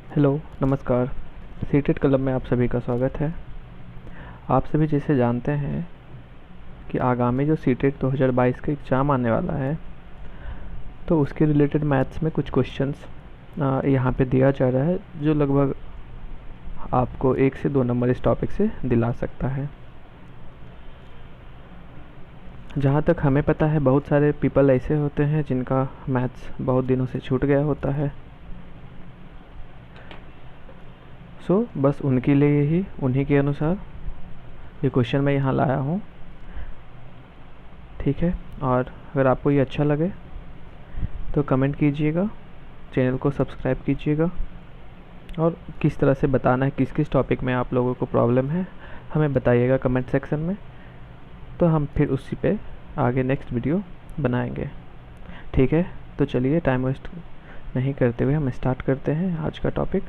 Hello, नमस्कार। CTET club में आप सभी का स्वागत है। आप सभी जैसे जानते हैं कि आगामी जो सीटेट 2022 का एग्ज़ाम आने वाला है, तो उसके रिलेटेड मैथ्स में कुछ क्वेश्चंस यहाँ पे दिया जा रहा है, जो लगभग आपको 1 से 2 नंबर इस टॉपिक से दिला सकता है। जहाँ तक हमें पता है, बहुत सारे पीपल ऐसे होते हैं जिनका मैथ्स बहुत दिनों से छूट गया होता है। बस उनके लिए ही, उन्हीं के अनुसार ये क्वेश्चन मैं यहाँ लाया हूँ। ठीक है, और अगर आपको ये अच्छा लगे तो कमेंट कीजिएगा, चैनल को सब्सक्राइब कीजिएगा, और किस तरह से बताना है, किस किस टॉपिक में आप लोगों को प्रॉब्लम है, हमें बताइएगा कमेंट सेक्शन में। तो हम फिर उसी पे आगे नेक्स्ट वीडियो बनाएंगे। ठीक है, तो चलिए टाइम वेस्ट नहीं करते हुए हम स्टार्ट करते हैं आज का टॉपिक।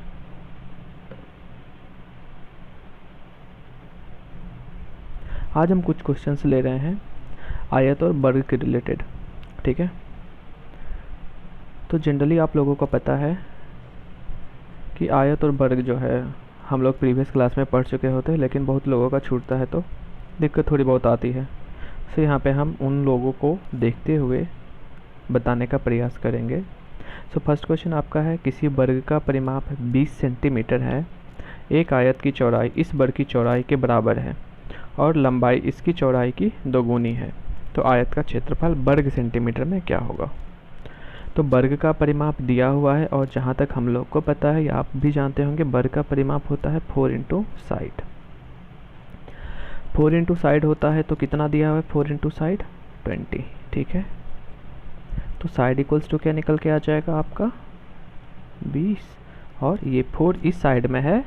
आज हम कुछ क्वेश्चंस ले रहे हैं आयत और वर्ग के रिलेटेड। ठीक है, तो जनरली आप लोगों को पता है कि आयत और वर्ग जो है हम लोग प्रीवियस क्लास में पढ़ चुके होते हैं, लेकिन बहुत लोगों का छूटता है तो दिक्कत थोड़ी बहुत आती है। तो यहाँ पे हम उन लोगों को देखते हुए बताने का प्रयास करेंगे। फर्स्ट क्वेश्चन आपका है, किसी वर्ग का परिमाप 20 सेंटीमीटर है, एक आयत की चौड़ाई इस वर्ग की चौड़ाई के बराबर है और लंबाई इसकी चौड़ाई की दोगुनी है, तो आयत का क्षेत्रफल वर्ग सेंटीमीटर में क्या होगा। तो वर्ग का परिमाप दिया हुआ है, और जहाँ तक हम लोग को पता है, या आप भी जानते होंगे, वर्ग का परिमाप होता है 4 इंटू साइड। 4 इंटू साइड होता है, तो कितना दिया हुआ है 4 इंटू साइड 20। ठीक है, तो साइड इक्वल्स टू क्या निकल के आ जाएगा आपका 20, और ये 4 इस साइड में है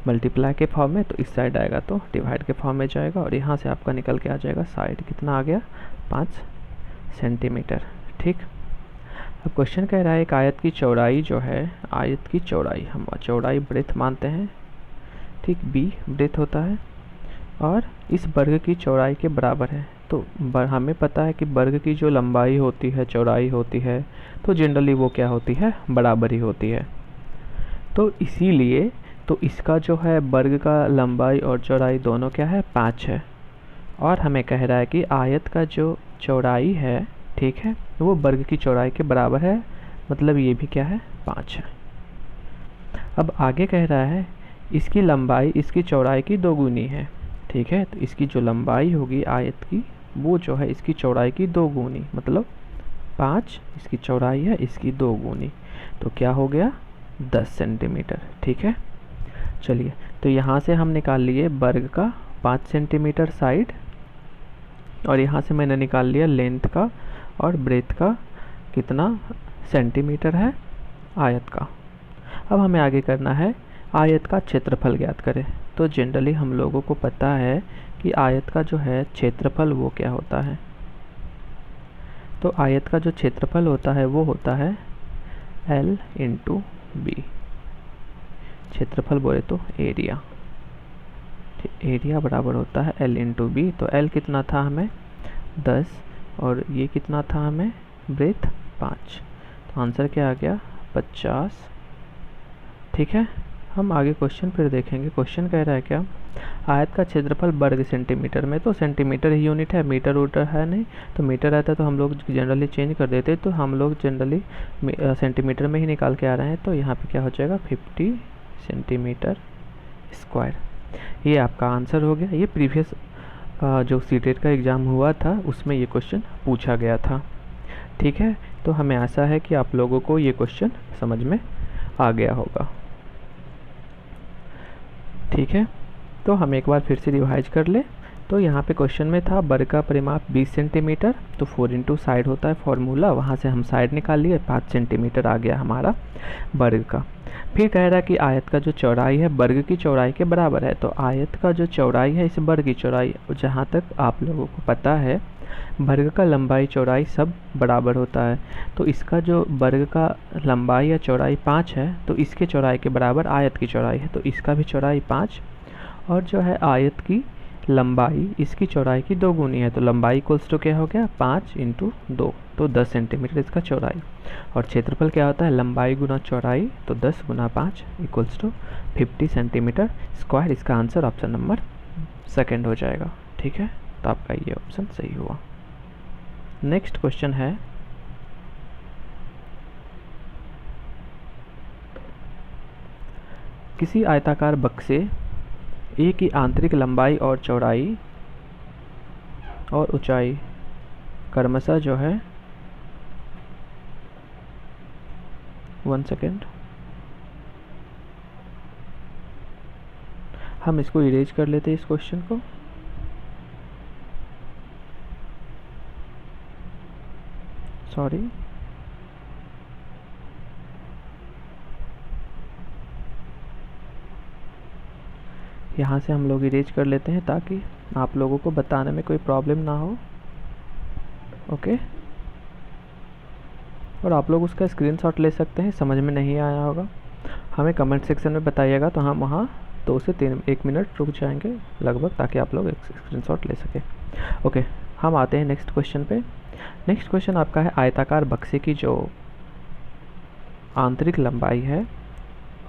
मल्टीप्लाई के फॉर्म में, तो इस साइड आएगा तो डिवाइड के फॉर्म में जाएगा, और यहाँ से आपका निकल के आ जाएगा साइड कितना आ गया 5 सेंटीमीटर। ठीक, अब क्वेश्चन कह रहा है एक आयत की चौड़ाई जो है, आयत की चौड़ाई हम चौड़ाई ब्रेथ मानते हैं, ठीक, बी ब्रेथ होता है, और इस वर्ग की चौड़ाई के बराबर है। तो हमें पता है कि वर्ग की जो लंबाई होती है, चौड़ाई होती है, तो जनरली वो क्या होती है, बराबर ही होती है। तो इसीलिए तो इसका जो है वर्ग का लंबाई और चौड़ाई दोनों क्या है 5 है, और हमें कह रहा है कि आयत का जो चौड़ाई है, ठीक है, वो वर्ग की चौड़ाई के बराबर है, मतलब ये भी क्या है 5 है। अब आगे कह रहा है इसकी लंबाई इसकी चौड़ाई की दोगुनी है। ठीक है, तो इसकी जो लंबाई होगी आयत की, वो जो है इसकी चौड़ाई की दोगुनी, मतलब 5 इसकी चौड़ाई है, इसकी दोगुनी, तो क्या हो गया 10 सेंटीमीटर। ठीक है, चलिए, तो यहाँ से हम निकाल लिए वर्ग का 5 सेंटीमीटर साइड, और यहाँ से मैंने निकाल लिया लेंथ का और ब्रेथ का कितना सेंटीमीटर है आयत का। अब हमें आगे करना है आयत का क्षेत्रफल ज्ञात करें। तो जनरली हम लोगों को पता है कि आयत का जो है क्षेत्रफल वो क्या होता है। तो आयत का जो क्षेत्रफल होता है वो होता है L इंटू बी। क्षेत्रफल बोले तो एरिया, एरिया बराबर होता है L इंटू बी। तो L कितना था हमें 10, और ये कितना था हमें ब्रेथ 5, तो आंसर क्या आ गया 50। ठीक है, हम आगे क्वेश्चन फिर देखेंगे। क्वेश्चन कह रहा है क्या, आयत का क्षेत्रफल वर्ग सेंटीमीटर में, तो सेंटीमीटर ही यूनिट है, मीटर वोटर है नहीं, तो मीटर रहता तो हम लोग जनरली चेंज कर देते, तो हम लोग जनरली सेंटीमीटर में ही निकाल के आ रहे हैं। तो यहाँ पे क्या हो जाएगा 50 सेंटीमीटर स्क्वायर। ये आपका आंसर हो गया। ये प्रीवियस जो सीटेट का एग्ज़ाम हुआ था उसमें ये क्वेश्चन पूछा गया था। ठीक है, तो हमें आशा है कि आप लोगों को ये क्वेश्चन समझ में आ गया होगा। ठीक है, तो हम एक बार फिर से रिवाइज कर ले। तो यहाँ पे क्वेश्चन में था वर्ग का परिमाप 20 सेंटीमीटर, तो 4 इंटू साइड होता है फॉर्मूला, वहाँ से हम साइड निकाल लिए, 5 सेंटीमीटर आ गया हमारा वर्ग का। फिर कह रहा है कि आयत का जो चौड़ाई है वर्ग की चौड़ाई के बराबर है। तो आयत का जो चौड़ाई है इस वर्ग की चौड़ाई, जहाँ तक आप लोगों को पता है वर्ग का लंबाई चौड़ाई सब बराबर होता है, तो इसका जो वर्ग का लंबाई या चौड़ाई 5 है, तो इसके चौड़ाई के बराबर आयत की चौड़ाई है, तो इसका भी चौड़ाई 5, और जो है आयत की लंबाई इसकी चौड़ाई की 2 गुनी है, तो लंबाई इक्वल्स टू क्या हो गया 5 इंटू 2, तो 10 सेंटीमीटर इसका चौड़ाई। और क्षेत्रफल क्या होता है लंबाई गुना चौड़ाई, तो 10 गुना 5 इक्वल्स टू 50 सेंटीमीटर स्क्वायर। इसका आंसर ऑप्शन नंबर सेकेंड हो जाएगा। ठीक है, तो आपका ये ऑप्शन सही हुआ। नेक्स्ट क्वेश्चन है, किसी आयताकार बक्से ए की आंतरिक लंबाई और चौड़ाई और ऊंचाई क्रमशः जो है 1 सेकेंड, हम इसको इरेज कर लेते हैं इस क्वेश्चन को। सॉरी, यहाँ से हम लोग इरेज कर लेते हैं ताकि आप लोगों को बताने में कोई प्रॉब्लम ना हो। ओके, और आप लोग उसका स्क्रीनशॉट ले सकते हैं। समझ में नहीं आया होगा हमें कमेंट सेक्शन में बताइएगा, तो हम वहाँ 2 से 1 मिनट रुक जाएंगे लगभग, ताकि आप लोग एक स्क्रीनशॉट ले सकें। ओके, हम आते हैं नेक्स्ट क्वेश्चन पे। नेक्स्ट क्वेश्चन आपका है, आयताकार बक्से की जो आंतरिक लंबाई है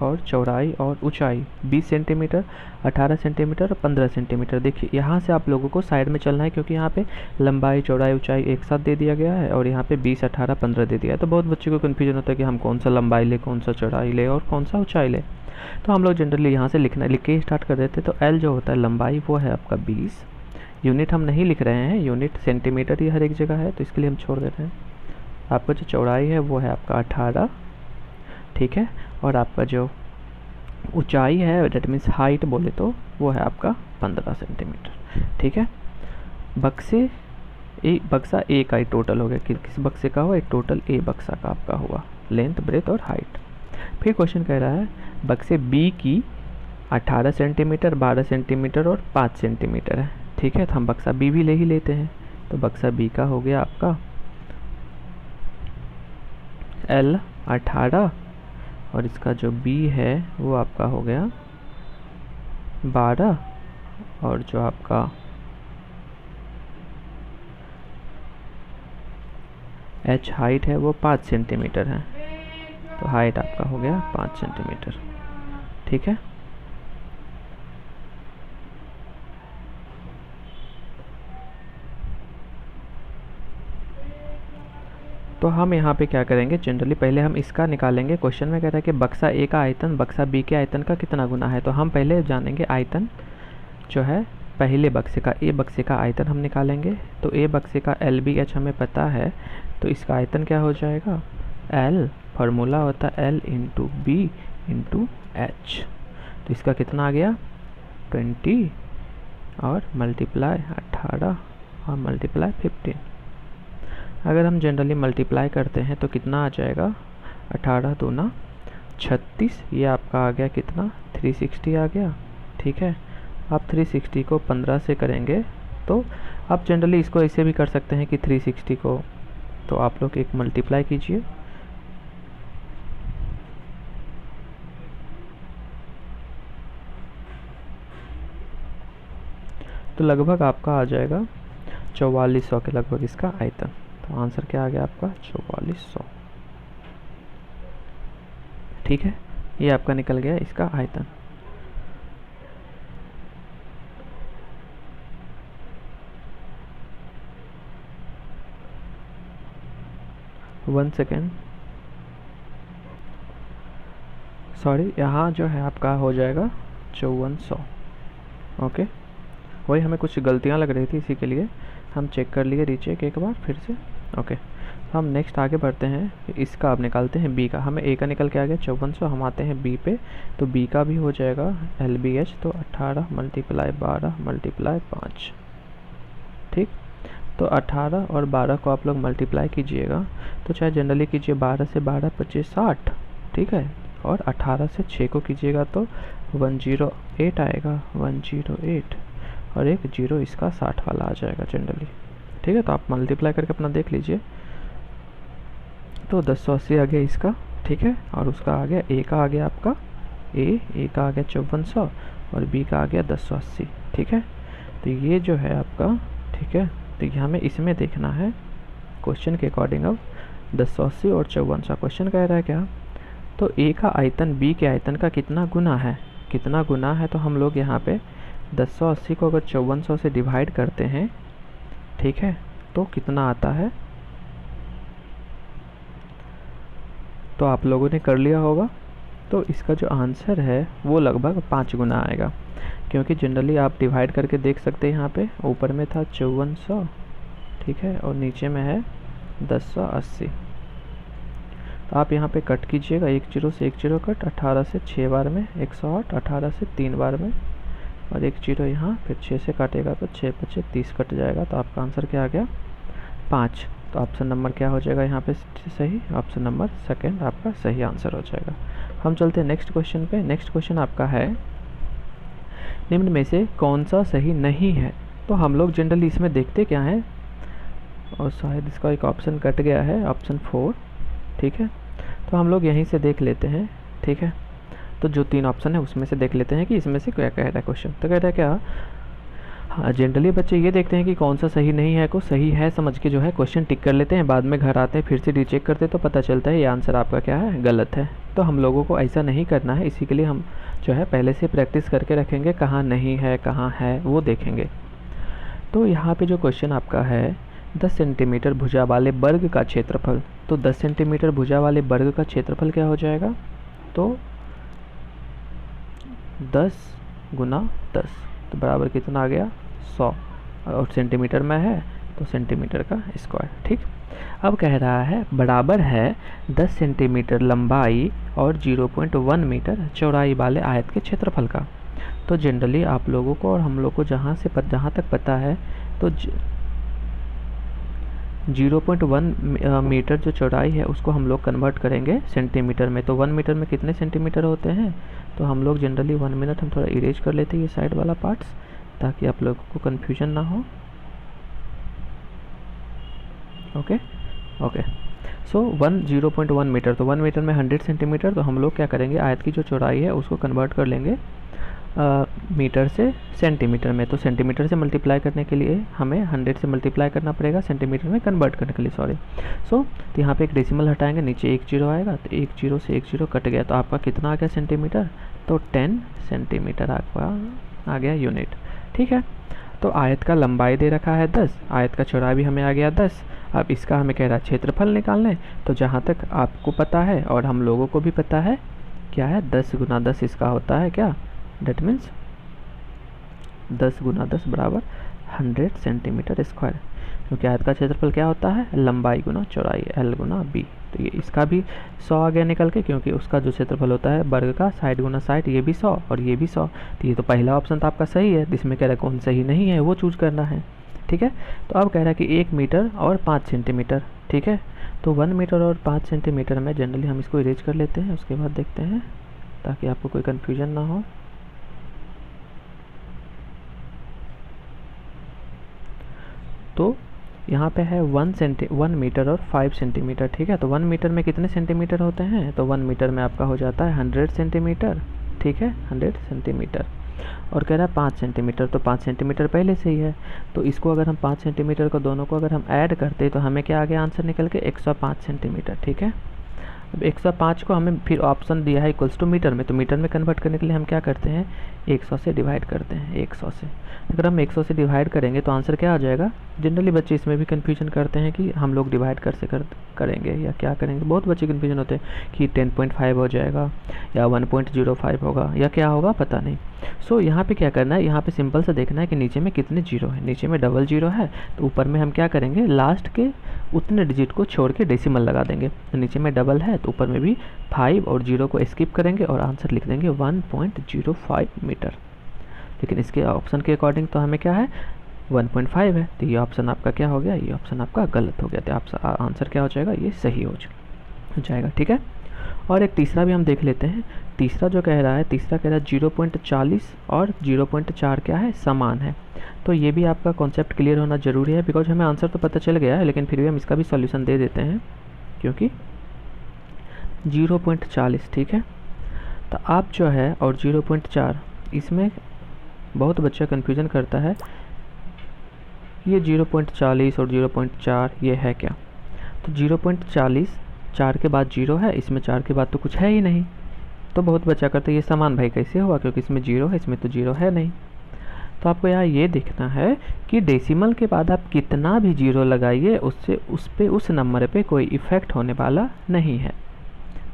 और चौड़ाई और ऊंचाई 20 सेंटीमीटर, 18 सेंटीमीटर और 15 सेंटीमीटर। देखिए यहाँ से आप लोगों को साइड में चलना है, क्योंकि यहाँ पे लंबाई चौड़ाई ऊंचाई एक साथ दे दिया गया है और यहाँ पे 20, 18, 15 दे दिया है। तो बहुत बच्चों को कन्फ्यूजन होता है कि हम कौन सा लंबाई ले, कौन सा चौड़ाई ले और कौन सा ऊंचाई ले। तो हम लोग जनरली यहाँ से लिख के स्टार्ट कर देते। तो एल जो होता है लंबाई वो है आपका 20, यूनिट हम नहीं लिख रहे हैं, यूनिट सेंटीमीटर ही हर एक जगह है, तो इसके लिए हम छोड़ देते हैं। आपका जो चौड़ाई है वो है आपका 18, ठीक है, और आपका जो ऊंचाई है डेट मीन्स हाइट बोले तो वो है आपका 15 सेंटीमीटर। ठीक है, बक्सा ए का ही टोटल हो गया, किस बक्से का हुआ, एक टोटल ए बक्सा का आपका हुआ, लेंथ ब्रेथ और हाइट। फिर क्वेश्चन कह रहा है बक्से बी की 18 सेंटीमीटर, 12 सेंटीमीटर और 5 सेंटीमीटर है। ठीक है, तो हम बक्सा बी भी ले ही लेते हैं। तो बक्सा बी का हो गया आपका एल 18 और इसका जो बी है वो आपका हो गया 12 और जो आपका एच हाइट है वो 5 सेंटीमीटर है, तो हाइट आपका हो गया 5 सेंटीमीटर। ठीक है, तो हम यहाँ पे क्या करेंगे, जनरली पहले हम इसका निकालेंगे। क्वेश्चन में कह रहा है कि बक्सा ए का आयतन बक्सा बी के आयतन का कितना गुना है। तो हम पहले जानेंगे आयतन जो है पहले बक्से का, ए बक्से का आयतन हम निकालेंगे। तो ए बक्से का एल बी एच हमें पता है, तो इसका आयतन क्या हो जाएगा, एल फार्मूला होता है L into B into H. तो इसका कितना आ गया 20 और मल्टीप्लाई 18 और मल्टीप्लाई 15। अगर हम जनरली मल्टीप्लाई करते हैं तो कितना आ जाएगा, 18 दूना 36, ये आपका आ गया कितना 360 आ गया। ठीक है, आप 360 को 15 से करेंगे तो आप जनरली इसको ऐसे भी कर सकते हैं कि 360 को तो आप लोग एक मल्टीप्लाई कीजिए, तो लगभग आपका आ जाएगा 4400 के लगभग इसका आयतन। तो आंसर क्या आ गया आपका 4400। ठीक है, ये आपका निकल गया इसका आयतन। वन सेकेंड, सॉरी, यहाँ जो है आपका हो जाएगा 5400। ओके, वही हमें कुछ गलतियाँ लग रही थी, इसी के लिए हम चेक कर लिए, रीचेक एक बार फिर से। ओके, हम नेक्स्ट आगे बढ़ते हैं। इसका अब निकालते हैं बी का, हमें ए का निकल के आ गया 5400। हम आते हैं बी पे, तो बी का भी हो जाएगा एल बी एच, तो 18 मल्टीप्लाई 12 मल्टीप्लाई 5। ठीक, तो 18 और 12 को आप लोग मल्टीप्लाई कीजिएगा, तो चाहे जनरली कीजिए 12 से 12 25 60। ठीक है, और 18 से 6 को कीजिएगा तो 108 आएगा, 108 और एक जीरो इसका 60 वाला आ जाएगा जनरली। ठीक है, तो आप मल्टीप्लाई करके अपना देख लीजिए। तो 1080 आ गया इसका। ठीक है, और उसका आ गया ए का आ गया आपका ए का आ गया 5400 और बी का आ गया 1080। ठीक है, तो ये जो है आपका, ठीक है, तो ये हमें इसमें देखना है क्वेश्चन के अकॉर्डिंग। अब 1080 और 5400 क्वेश्चन कह रहा है क्या, तो ए का आयतन बी के आयतन का कितना गुना है, कितना गुना है। तो हम लोग यहाँ पे 1080 को अगर 5400 से डिवाइड करते हैं, ठीक है, तो कितना आता है, तो आप लोगों ने कर लिया होगा। तो इसका जो आंसर है वो लगभग 5 गुना आएगा, क्योंकि जनरली आप डिवाइड करके देख सकते हैं। यहाँ पे ऊपर में था 5400, ठीक है, और नीचे में है 1080। तो आप यहाँ पे कट कीजिएगा, 1 0 से 1 0 कट, 18 से 6 बार में 108, 18 से 3 बार में, और 1 0 यहाँ, फिर 6 से काटेगा तो 6 5 30 कट जाएगा। तो आपका आंसर क्या आ गया, 5। तो ऑप्शन नंबर क्या हो जाएगा यहाँ पे सही, ऑप्शन नंबर सेकंड आपका सही आंसर हो जाएगा। हम चलते हैं नेक्स्ट क्वेश्चन पे। नेक्स्ट क्वेश्चन आपका है, निम्न में से कौन सा सही नहीं है। तो हम लोग जनरली इसमें देखते क्या है, और शायद इसका एक ऑप्शन कट गया है, ऑप्शन 4, ठीक है। तो हम लोग यहीं से देख लेते हैं, ठीक है। तो जो 3 ऑप्शन है उसमें से देख लेते हैं कि इसमें से क्या कह रहा है क्वेश्चन। तो कह रहा है क्या, हाँ, जनरली बच्चे ये देखते हैं कि कौन सा सही नहीं है, को सही है समझ के जो है क्वेश्चन टिक कर लेते हैं, बाद में घर आते हैं फिर से रीचेक करते हैं तो पता चलता है ये आंसर आपका क्या है, गलत है। तो हम लोगों को ऐसा नहीं करना है, इसी के लिए हम जो है पहले से प्रैक्टिस करके रखेंगे, कहाँ नहीं है कहाँ है वो देखेंगे। तो यहाँ पे जो क्वेश्चन आपका है, 10 सेंटीमीटर भुजा वाले वर्ग का क्षेत्रफल। तो 10 सेंटीमीटर भुजा वाले वर्ग का क्षेत्रफल क्या हो जाएगा, तो 10 गुना 10, तो बराबर कितना आ गया, 100, और सेंटीमीटर में है तो सेंटीमीटर का स्क्वायर, ठीक। अब कह रहा है बराबर है 10 सेंटीमीटर लंबाई और 0.1 मीटर चौड़ाई वाले आयत के क्षेत्रफल का। तो जनरली आप लोगों को और हम लोग को जहाँ तक पता है, तो 0.1 मीटर जो चौड़ाई है उसको हम लोग कन्वर्ट करेंगे सेंटीमीटर में। तो 1 मीटर में कितने सेंटीमीटर होते हैं, तो हम लोग जनरली 1 मिनट हम थोड़ा इरेज कर लेते हैं ये साइड वाला पार्ट्स, ताकि आप लोगों को कन्फ्यूजन ना हो। ओके ओके, सो 0.1 मीटर, तो 1 मीटर में 100 सेंटीमीटर। तो हम लोग क्या करेंगे, आयत की जो चौड़ाई है उसको कन्वर्ट कर लेंगे मीटर से सेंटीमीटर में। तो सेंटीमीटर से मल्टीप्लाई करने के लिए हमें 100 से मल्टीप्लाई करना पड़ेगा सेंटीमीटर में कन्वर्ट करने के लिए, सॉरी। तो यहाँ पे एक डेसिमल हटाएंगे, नीचे 1 0 आएगा, तो 1 0 से 1 0 कट गया, तो आपका कितना आ गया सेंटीमीटर, तो 10 सेंटीमीटर आपका आ गया यूनिट, ठीक है। तो आयत का लंबाई दे रखा है 10, आयत का चौड़ाई भी हमें आ गया 10। अब इसका हमें कह रहा है क्षेत्रफल निकालना है। तो जहाँ तक आपको पता है और हम लोगों को भी पता है क्या है, 10 गुना 10 इसका होता है क्या, डेट मीन्स 10 गुना 10 बराबर 100 सेंटीमीटर स्क्वायर, क्योंकि आयत का क्षेत्रफल क्या होता है, लंबाई गुना चौड़ाई, L गुना B। तो ये इसका भी 100 आ गया निकल के, क्योंकि उसका जो क्षेत्रफल होता है वर्ग का, साइड गुना साइड, ये भी 100 और ये भी 100। तो ये तो पहला ऑप्शन तो आपका सही है, जिसमें कह रहा है कौन सही नहीं है वो चूज करना है, ठीक है। तो अब कह रहा है कि 1 मीटर और 5 सेंटीमीटर, ठीक है। तो 1 मीटर और 5 सेंटीमीटर में जनरली हम इसको इरेज कर लेते हैं, उसके बाद देखते हैं ताकि आपको कोई कन्फ्यूजन ना हो। तो यहाँ पे है 1 मीटर और 5 सेंटीमीटर, ठीक है। तो 1 मीटर में कितने सेंटीमीटर होते हैं, तो 1 मीटर में आपका हो जाता है 100 सेंटीमीटर, ठीक है, 100 सेंटीमीटर। और कह रहा है 5 सेंटीमीटर, तो 5 सेंटीमीटर पहले से ही है। तो इसको अगर हम 5 सेंटीमीटर को दोनों को अगर हम ऐड करते तो हमें क्या आ गया आंसर निकल के 105 सेंटीमीटर, ठीक है। अब 105 को हमें फिर ऑप्शन दिया है इक्वल्स टू मीटर में, तो मीटर में कन्वर्ट करने के लिए हम क्या करते हैं, 100 से डिवाइड करते हैं, 100 से। अगर हम 100 से डिवाइड करेंगे तो आंसर क्या आ जाएगा। जनरली बच्चे इसमें भी कन्फ्यूजन करते हैं कि हम लोग डिवाइड करेंगे या क्या करेंगे, बहुत बच्चे कन्फ्यूजन होते हैं कि 10.5 हो जाएगा या 1.05 होगा या क्या होगा पता नहीं। सो यहाँ पे क्या करना है, यहाँ पे सिंपल से देखना है कि नीचे में कितने जीरो है, नीचे में डबल जीरो है, तो ऊपर में हम क्या करेंगे, लास्ट के उतने डिजिट को छोड़ के डेसिमल लगा देंगे। तो नीचे में डबल है तो ऊपर में भी 5 और 0 को स्किप करेंगे और आंसर लिख देंगे 1.05 मीटर। लेकिन इसके ऑप्शन के अकॉर्डिंग तो हमें क्या है 1.5 है, तो ये ऑप्शन आपका क्या हो गया, ये ऑप्शन आपका गलत हो गया। तो आपका आंसर क्या हो जाएगा, ये सही हो जाएगा, ठीक है। और एक तीसरा भी हम देख लेते हैं। तीसरा जो कह रहा है, तीसरा कह रहा है 0.40 और 0.4 क्या है, समान है। तो ये भी आपका कॉन्सेप्ट क्लियर होना ज़रूरी है, बिकॉज हमें आंसर तो पता चल गया है, लेकिन फिर भी हम इसका भी सॉल्यूशन दे देते हैं, क्योंकि 0.40, ठीक है। तो आप जो है और 0.4 इसमें बहुत बच्चा कन्फ्यूजन करता है ये 0.40 और 0.4 ये है क्या? तो 0.40 4 के बाद 0 है, इसमें 4 के बाद तो कुछ है ही नहीं, तो बहुत बचा करते ये समान भाई कैसे हुआ, क्योंकि इसमें 0 है, इसमें तो 0 है नहीं। तो आपको यहाँ ये देखना है कि डेसिमल के बाद आप कितना भी 0 लगाइए उससे उस नंबर पे कोई इफ़ेक्ट होने वाला नहीं है,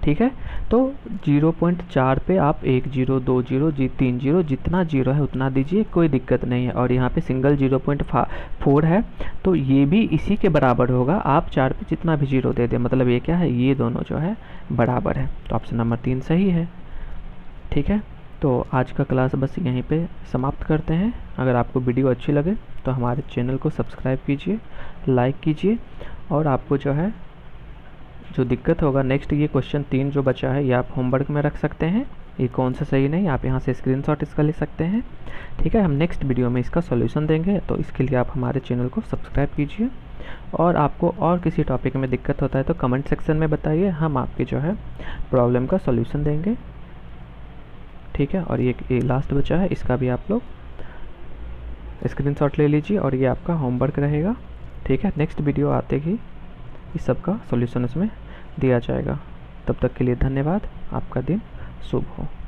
ठीक है। तो 0.4 पे आप 1 0 2 0 3 0 जितना 0 है उतना दीजिए, कोई दिक्कत नहीं है। और यहाँ पे सिंगल 0.4 है तो ये भी इसी के बराबर होगा, आप 4 पे जितना भी 0 दे दें, मतलब ये क्या है, ये दोनों जो है बराबर है। तो ऑप्शन नंबर 3 सही है, ठीक है। तो आज का क्लास बस यहीं पे समाप्त करते हैं। अगर आपको वीडियो अच्छी लगे तो हमारे चैनल को सब्सक्राइब कीजिए, लाइक कीजिए, और आपको जो है जो दिक्कत होगा नेक्स्ट ये क्वेश्चन 3 जो बचा है ये आप होमवर्क में रख सकते हैं, ये कौन सा सही नहीं आप यहाँ से स्क्रीनशॉट इसका ले सकते हैं, ठीक है। हम नेक्स्ट वीडियो में इसका सॉल्यूशन देंगे, तो इसके लिए आप हमारे चैनल को सब्सक्राइब कीजिए। और आपको और किसी टॉपिक में दिक्कत होता है तो कमेंट सेक्शन में बताइए, हम आपके जो है प्रॉब्लम का सॉल्यूशन देंगे, ठीक है। और ये लास्ट बचा है, इसका भी आप लोग स्क्रीनशॉट ले लीजिए और ये आपका होमवर्क रहेगा, ठीक है। नेक्स्ट वीडियो आते ही इस सब का सॉल्यूशन इसमें दिया जाएगा। तब तक के लिए धन्यवाद, आपका दिन शुभ हो।